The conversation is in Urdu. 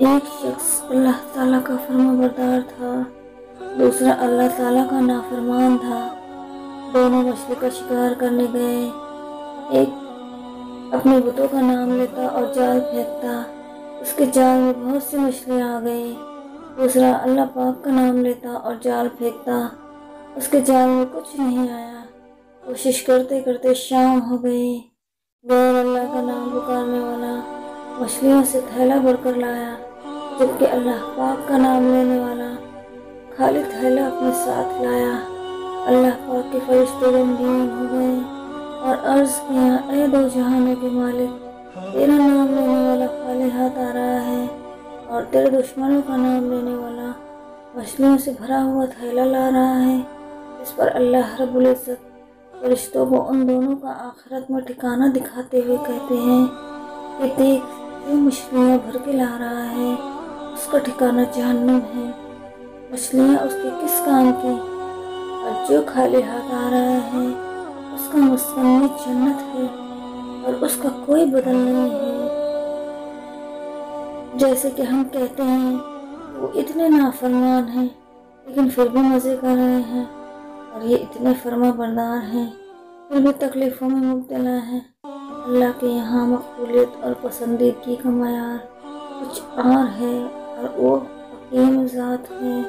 ایک شخص اللہ تعالیٰ کا فرما بردار تھا، دوسرا اللہ تعالیٰ کا نافرمان تھا۔ دونوں مچھلی کا شکار کرنے گئے۔ ایک اپنے بتوں کا نام لیتا اور جال پھینکتا، اس کے جال میں بہت سی مچھلیاں آ گئیں۔ دوسرا اللہ پاک کا نام لیتا اور جال پھینکتا، اس کے جال میں کچھ نہیں آیا۔ کوشش کرتے کرتے شام ہو گئی۔ غیر اللہ کا نام پکارنے والا مچھلیوں سے تھیلا بھر کر لایا، جبکہ اللہ پاک کا نام لینے والا خالی تھیلا اپنے ساتھ لایا۔ اللہ پاک کے فرشتے غمگین ہو گئے اور عرض کیا، اے دو جہانوں کے مالک، تیرا نام لینے والا خالی ہاتھ آ رہا ہے اور تیرے دشمنوں کا نام لینے والا مچھلیوں سے بھرا ہوا تھیلا لا رہا ہے۔ اس پر اللہ رب العزت فرشتوں کو ان دونوں کا آخرت میں ٹھکانہ دکھاتے ہوئے کہتے ہیں کہ دیکھ، جو مچھلیاں بھر کے لا رہا ہے اس کا ٹھکانہ جہنم ہے۔ مچھلیاں اس کے کس کام کی؟ اور جو خالی ہاتھ آ رہا ہے اس کا مسکن جنت ہے اور اس کا کوئی بدل نہیں ہے۔ جیسے کہ ہم کہتے ہیں وہ اتنے نافرمان ہیں لیکن پھر بھی مزے کر رہے ہیں، اور یہ اتنے فرما بردار ہیں پھر بھی تکلیفوں میں مبتلا ہیں۔ اللہ کے یہاں مقبولیت اور پسندیدگی کا معیار کچھ اور ہے، اور وہ حکیم ذات ہے۔